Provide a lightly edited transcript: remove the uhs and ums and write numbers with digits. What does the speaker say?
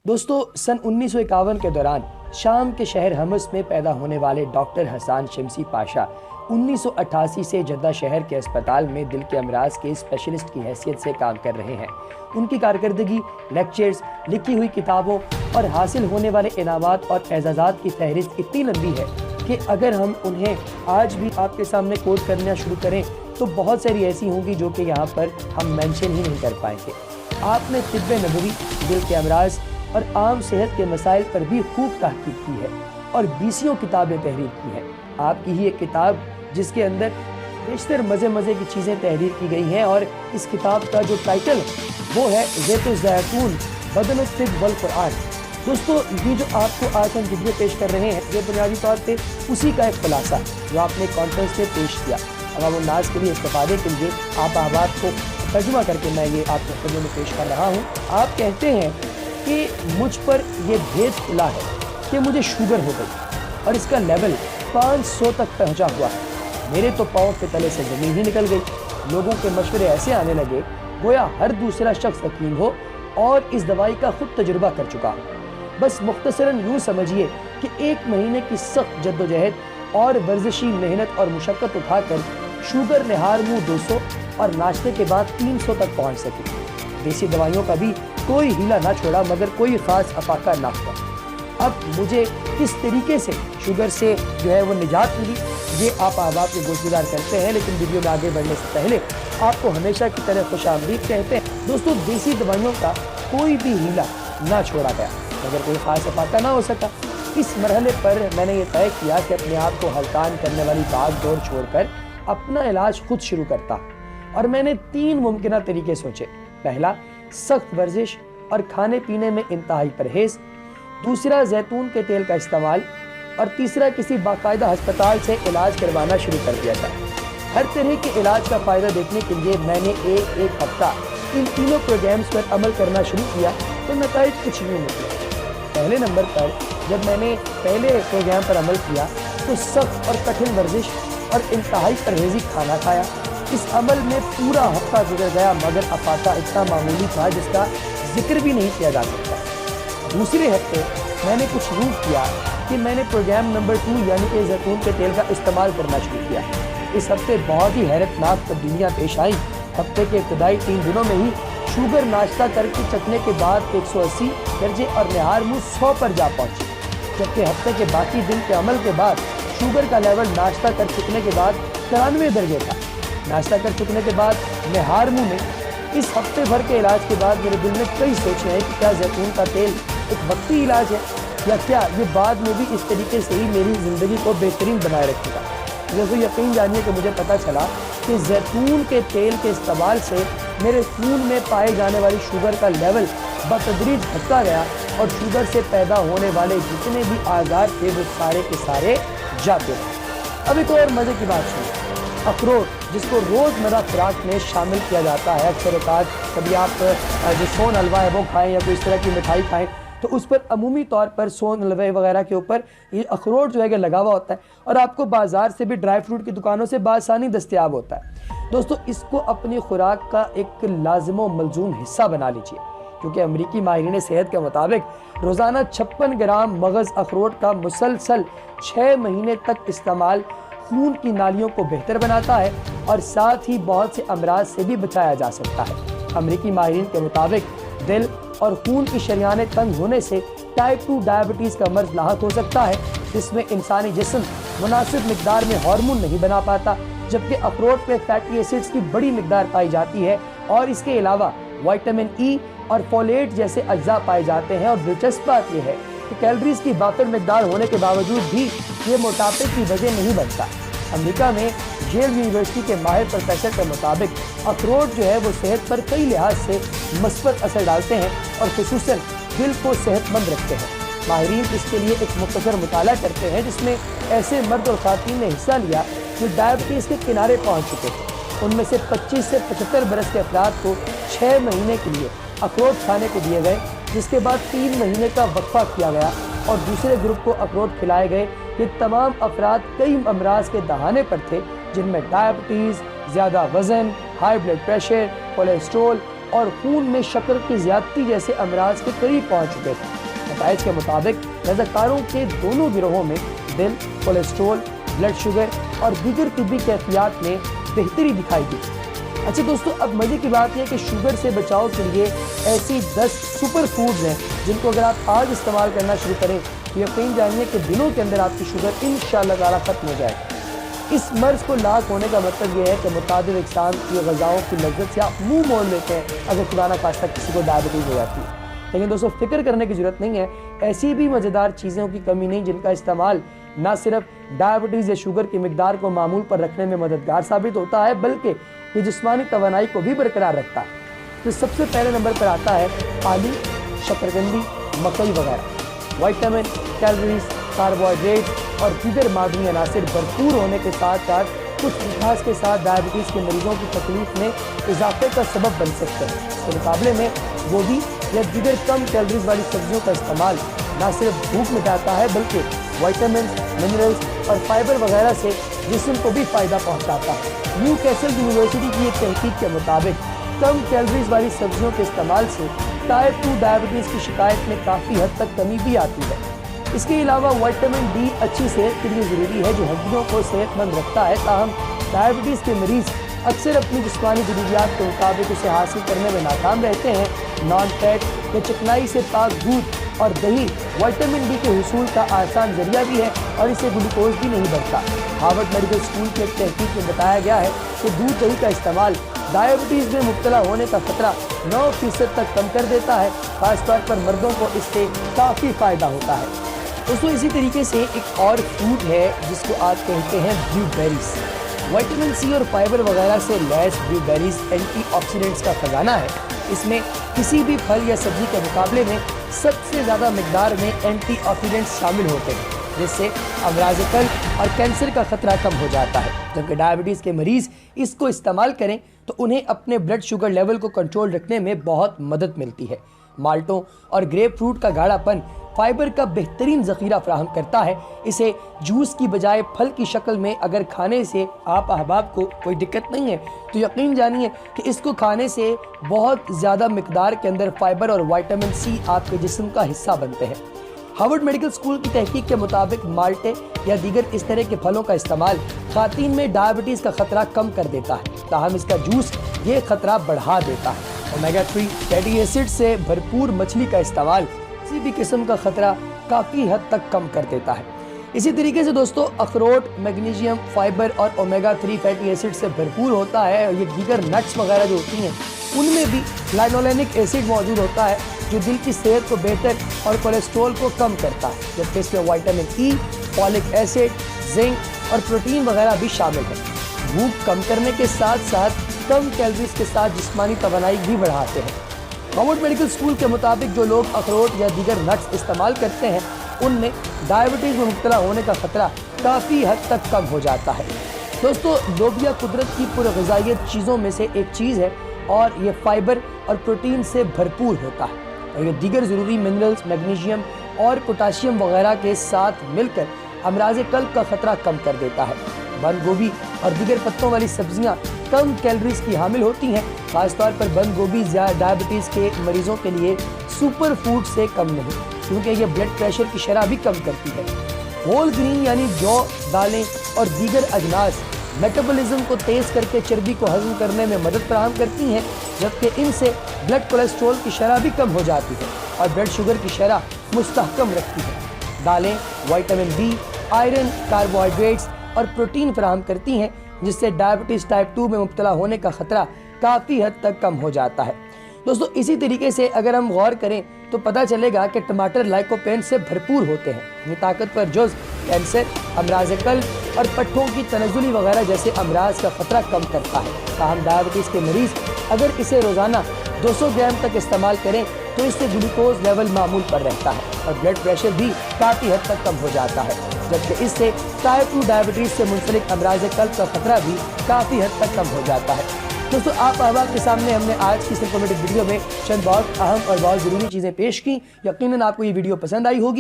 दोस्तों, सन 1951 के दौरान शाम के शहर हमस में पैदा होने वाले डॉक्टर हसन शमसी पाशा 1988 से जद्दा शहर के अस्पताल में दिल के अमराज के स्पेशलिस्ट की हैसियत से काम कर रहे हैं। उनकी कारकर्दगी, लेक्चर्स, लिखी हुई किताबों और हासिल होने वाले इनामात और एजाज़ात की फहरिस्त इतनी लंबी है कि अगर हम उन्हें आज भी आपके सामने कोट करना शुरू करें तो बहुत सारी ऐसी होंगी जो कि यहाँ पर हम मेंशन ही नहीं कर पाएंगे। आपने तिब्ब नबवी, दिल के अमराज और आम सेहत के मसाइल पर भी खूब तहकीक की है और 20 किताबें तहरीर की हैं। आपकी ही एक किताब जिसके अंदर बेशतर मज़े की चीज़ें तहरीर की गई हैं और इस किताब का जो टाइटल है वो है ज़ैतुज़्ज़ैतून बदन तिब वल कुरान। दोस्तों, ये जो आपको आज हम वीडियो पेश कर रहे हैं ये बुनियादी तौर पे उसी का एक खुलासा जो आपने कॉन्फ्रेंस में पेश किया। अवाम उन्नास के लिए इस्तेफादे के लिए आप आबाद को तर्जुमा करके मैं ये आपके खिदमत में पेश कर रहा हूँ। आप कहते हैं कि मुझ पर ये भेद खुला है कि मुझे शुगर हो गई और इसका लेवल 500 तक पहुँचा हुआ है। मेरे तो पाँव के तले से ज़मीन ही निकल गई। लोगों के मशवरे ऐसे आने लगे गोया हर दूसरा शख्स हकीम हो और इस दवाई का खुद तजुर्बा कर चुका हो। बस मुख्तसरन यूँ समझिए कि 1 महीने की सख्त जद्दोजहद और वर्जिशी मेहनत और मुशक्क़त उठाकर शुगर निहार मुँह 200 और नाश्ते के बाद 300 तक पहुँच सकी। देसी दवाइयों का भी कोई हीला ना छोड़ा मगर कोई ख़ास अफाका ना हुआ। अब मुझे किस तरीके से शुगर से जो है वो निजात मिली ये आप आबाद के गोशगुजार करते हैं, लेकिन वीडियो में आगे बढ़ने से पहले आपको हमेशा की तरह खुशामदीद कहते हैं। दोस्तों, देसी दवाइयों का कोई भी हीला ना छोड़ा गया मगर कोई ख़ास अफाका ना हो सका। इस मरहले पर मैंने ये तय किया कि अपने आप को हल्कान करने वाली भाग दौड़ छोड़कर अपना इलाज खुद शुरू करता और मैंने 3 मुमकिन तरीके सोचे। पहला, सख्त वर्जिश और खाने पीने में इंतहाई परहेज। दूसरा, जैतून के तेल का इस्तेमाल और तीसरा, किसी बाकायदा अस्पताल से इलाज करवाना शुरू कर दिया था। हर तरह के इलाज का फ़ायदा देखने के लिए मैंने एक हफ्ता इन तीनों प्रोग्राम्स पर अमल करना शुरू किया तो नतीजे कुछ नहीं निकले। पहले नंबर पर जब मैंने पहले प्रोग्राम पर अमल किया तो सख्त और कठिन वर्जिश और इंतहाई परहेज़ी खाना खाया। इस अमल में पूरा हफ्ता गुजर गया मगर अफाका इतना मामूली था जिसका जिक्र भी नहीं किया जा सकता। दूसरे हफ्ते मैंने कुछ यूँ किया कि मैंने प्रोग्राम नंबर 2 यानी कि जैतून के तेल का इस्तेमाल करना शुरू किया। इस हफ्ते बहुत ही हैरतनाक तब्दीलियाँ पेश आईं। हफ्ते के इब्तदाई 3 दिनों में ही शुगर नाश्ता करके चखने के बाद 180 दर्जे और निहार मुँह 100 पर जा पहुँची, जबकि हफ्ते के बाकी दिन के अमल के बाद शुगर का लेवल नाश्ता कर चुकने के बाद 93 दर्जे था। नाश्ता कर चुकने के बाद निहार मुँह में इस हफ्ते भर के इलाज के बाद मेरे दिल में कई सोचें हैं कि क्या जैतून का तेल एक वक्ती इलाज है या क्या ये बाद में भी इस तरीके से ही मेरी ज़िंदगी को बेहतरीन बनाए रखेगा। जैसे यकीन जानिए कि मुझे पता चला कि जैतून के तेल के इस्तेमाल से मेरे खून में पाए जाने वाली शुगर का लेवल बतदरीज घटता गया और शुगर से पैदा होने वाले जितने भी आज़ार थे वो सारे के सारे जाते रहे। अब एक और मज़े की बात सुनिए। अखरोट, जिसको रोज़मर्रा खुराक में शामिल किया जाता है, अक्सर औक़ात कभी आप जो सोन हलवा है वो खाएँ या कोई इस तरह की मिठाई खाएँ तो उस पर अमूमी तौर पर सोन हलवे वगैरह के ऊपर ये अखरोट जो है कि लगा हुआ होता है और आपको बाज़ार से भी ड्राई फ्रूट की दुकानों से बासानी दस्तयाब होता है। दोस्तों, इसको अपनी खुराक का एक लाज़िम व मलज़ूम हिस्सा बना लीजिए क्योंकि अमरीकी माहिरीन सेहत के मुताबिक रोज़ाना 56 ग्राम मगज़ अखरोट का मुसलसल 6 महीने तक इस्तेमाल खून की नालियों को बेहतर बनाता है और साथ ही बहुत से अमराज से भी बचाया जा सकता है। अमरीकी माहिरीन के मुताबिक दिल और खून की शरियानें तंग होने से टाइप 2 डायबिटीज़ का मर्ज लाहक हो सकता है जिसमें इंसानी जिस्म मुनासिब मिकदार में हार्मोन नहीं बना पाता, जबकि अखरोट में फैटी एसिड्स की बड़ी मिकदार पाई जाती है और इसके अलावा विटामिन ई और फोलेट जैसे अज्जा पाए जाते हैं। और दिलचस्प बात यह है कि कैलोरीज की वाफिर मिकदार होने के बावजूद भी ये मोटापे की वजह नहीं बनता। अमेरिका में येल यूनिवर्सिटी के माहिर प्रोफेसर के मुताबिक अखरोट जो है वो सेहत पर कई लिहाज से मस्बत असर डालते हैं और खुसूसन दिल को सेहतमंद रखते हैं। माहिरीन इसके लिए एक मुख्तसर मुताला करते हैं जिसमें ऐसे मर्द और ख़वातीन ने हिस्सा लिया जो डायबिटीज़ के किनारे पहुँच चुके थे। उनमें से 25 से 75 बरस के अफराद को 6 महीने के लिए अखरोट खाने को दिए गए, जिसके बाद 3 महीने का वक्फा किया गया और दूसरे ग्रुप को अखरोट खिलाए गए। ये तमाम अफराद कई अमराज के दहाने पर थे जिनमें डायबिटीज़, ज़्यादा वज़न, हाई ब्लड प्रेशर, कोलेस्ट्रोल और खून में शक्कर की ज़्यादती जैसे अमराज के करीब पहुँच चुके थे। نتائج کے مطابق رضاکاروں کے دونوں گروہوں میں دل، کولیسٹرول، بلڈ شوگر اور دیگر طبی کیفیات میں بہتری دکھائی دی۔ اچھا دوستو، اب مزے کی بات یہ ہے کہ شوگر سے بچاؤ کے لیے ایسی 10 سپر فوڈز ہیں جن کو اگر آپ آج استعمال کرنا شروع کریں تو یقین جانیے کہ دنوں کے اندر آپ کی شوگر انشاءاللہ تعالی ختم ہو جائے۔ اس مرض کو لاحق ہونے کا مطلب یہ ہے کہ متعدد اقسام کی غذاؤں کی لذت سے آپ منہ موڑ لیتے ہیں اگر خدا نخواستہ کسی کو ڈائبٹیز ہو جاتی ہے۔ لیکن دوستو فکر کرنے کی ضرورت نہیں ہے، ایسی بھی مزیدار چیزوں کی کمی نہیں جن کا استعمال نہ صرف ڈائبٹیز یا شوگر کی مقدار کو معمول پر رکھنے میں مددگار ثابت ہوتا ہے بلکہ یہ جسمانی توانائی کو بھی برقرار رکھتا ہے۔ تو سب سے پہلے نمبر پر آتا ہے آلو، شکرکندی، مکئی وغیرہ۔ وائٹامن، کیلوریز، کاربوہائیڈریٹ اور دیگر معدنی عناصر بھرپور ہونے کے ساتھ ساتھ کچھ مٹھاس کے ساتھ ڈائبٹیز کے مریضوں کی تکلیف میں اضافے کا سبب بن سکتے ہیں۔ اس کے مقابلے میں گوبھی یا دیگر کم کیلوریز والی سبزیوں کا استعمال نہ صرف بھوک مٹاتا ہے بلکہ وائٹامنز، منرلز اور فائبر وغیرہ سے جسم کو بھی فائدہ پہنچاتا ہے۔ نیو کیسل یونیورسٹی کی ایک تحقیق کے مطابق کم کیلوریز والی سبزیوں کے استعمال سے ٹائپ 2 ڈائبٹیز کی شکایت میں کافی حد تک کمی بھی آتی ہے۔ اس کے علاوہ وائٹامن ڈی اچھی صحت کے لیے ضروری ہے جو ہڈیوں کو صحت مند رکھتا ہے، تاہم ڈائبٹیز کے مریض اکثر اپنی جسمانی ضروریات کے مطابق اسے حاصل کرنے میں ناکام رہتے ہیں۔ نان فیٹ یا چکنائی سے پاک دودھ اور دہی وائٹامن ڈی کے حصول کا آسان ذریعہ بھی ہے اور اسے گلوکوز بھی نہیں بڑھتا۔ ہارورڈ میڈیکل اسکول کی ایک تحقیق میں بتایا گیا ہے کہ دودھ دہی کا استعمال ڈائبٹیز میں مبتلا ہونے کا خطرہ 9% تک کم کر دیتا ہے، خاص طور پر مردوں کو اس سے کافی فائدہ ہوتا ہے۔ دوستو اسی طریقے سے ایک اور فروٹ ہے جس کو آپ کہتے ہیں بلیو بیریز۔ وائٹامن سی اور فائبر وغیرہ سے لیس بلیو بیریز اینٹی آکسیڈنٹس کا خزانہ ہے۔ اس میں کسی بھی پھل یا سبزی کے مقابلے میں سب سے زیادہ مقدار میں اینٹی آکسیڈنٹس شامل ہوتے ہیں جس سے امراض قلب اور کینسر کا خطرہ کم ہو جاتا ہے۔ جبکہ ڈائبٹیز کے مریض اس کو استعمال کریں تو انہیں اپنے بلڈ شوگر لیول کو کنٹرول رکھنے میں بہت مدد ملتی ہے۔ مالٹوں اور گریپ فروٹ کا گاڑھا پن فائبر کا بہترین ذخیرہ فراہم کرتا ہے۔ اسے جوس کی بجائے پھل کی شکل میں اگر کھانے سے آپ احباب کو کوئی دقت نہیں ہے تو یقین جانیے کہ اس کو کھانے سے بہت زیادہ مقدار کے اندر فائبر اور وائٹامن سی آپ کے جسم کا حصہ بنتے ہیں۔ ہارورڈ میڈیکل اسکول کی تحقیق کے مطابق مالٹے یا دیگر اس طرح کے پھلوں کا استعمال خواتین میں ڈائبٹیز کا خطرہ کم کر دیتا ہے، تاہم اس کا جوس یہ خطرہ بڑھا دیتا ہے۔ اومیگا 3 فیٹی ایسڈ سے بھرپور مچھلی کا استعمال کسی بھی قسم کا خطرہ کافی حد تک کم کر دیتا ہے۔ اسی طریقے سے دوستو اخروٹ میگنیشیم، فائبر اور اومیگا 3 فیٹی ایسڈ سے بھرپور ہوتا ہے اور یہ دیگر نٹس وغیرہ جو ہوتی ہیں ان میں بھی لائنولینک ایسڈ موجود ہوتا ہے جو دل کی صحت کو بہتر اور کولیسٹرول کو کم کرتا ہے، جبکہ اس میں وائٹامن ای، فولک ایسڈ، زنک اور پروٹین وغیرہ بھی شامل ہے۔ بھوک کم کرنے کے ساتھ ساتھ کم کیلوریز کے ساتھ جسمانی توانائی بھی بڑھاتے ہیں۔ ہارورڈ میڈیکل اسکول کے مطابق جو لوگ اخروٹ یا دیگر نٹس استعمال کرتے ہیں ان میں ڈائبٹیز میں مبتلا ہونے کا خطرہ کافی حد تک کم ہو جاتا ہے۔ دوستو لوبیا قدرت کی پرغذائیت چیزوں میں سے ایک چیز ہے اور یہ فائبر اور پروٹین سے بھرپور ہوتا ہے اور یہ دیگر ضروری منرلز، میگنیشیم اور پوٹاشیم وغیرہ کے ساتھ مل کر امراض قلب کا خطرہ کم کر دیتا ہے۔ بند گوبھی اور دیگر پتوں والی سبزیاں کم کیلوریز کی حامل ہوتی ہیں، خاص طور پر بند گوبھی ڈائبٹیز کے مریضوں کے لیے سپر فوڈ سے کم نہیں کیونکہ یہ بلڈ پریشر کی شرح بھی کم کرتی ہے۔ ہول گرین یعنی جو، دالیں اور دیگر اجناس میٹابولزم کو تیز کر کے چربی کو ہضم کرنے میں مدد فراہم کرتی ہیں، جبکہ ان سے بلڈ کولیسٹرول کی شرح بھی کم ہو جاتی ہے اور بلڈ شوگر کی شرح مستحکم رکھتی ہے۔ دالیں وائٹامن بی، آئرن، کاربوہائیڈریٹس اور پروٹین فراہم کرتی ہیں جس سے ڈائبٹیز ٹائپ 2 میں مبتلا ہونے کا خطرہ کافی حد تک کم ہو جاتا ہے۔ دوستو اسی طریقے سے اگر ہم غور کریں تو پتہ چلے گا کہ ٹماٹر لائکوپین سے بھرپور ہوتے ہیں۔ یہ طاقتور جز کینسر، امراض قلب اور پٹھوں کی تنزلی وغیرہ جیسے امراض کا خطرہ کم کرتا ہے۔ تاہم ڈائبٹیز کے مریض اگر اسے روزانہ 200 گرام تک استعمال کریں تو اس سے گلوکوز لیول معمول پر رہتا ہے اور بلڈ پریشر بھی کافی حد تک کم ہو جاتا ہے، جبکہ اس سے ٹائپ 2 ڈائبٹیز سے منسلک امراض قلب کا خطرہ بھی کافی حد تک کم ہو جاتا ہے۔ دوستو آپ احباب کے سامنے ہم نے آج کی اس انفارمیٹیو ویڈیو میں چند بہت اہم اور بہت ضروری چیزیں پیش کی۔ یقیناً آپ کو یہ ویڈیو پسند آئی ہوگی۔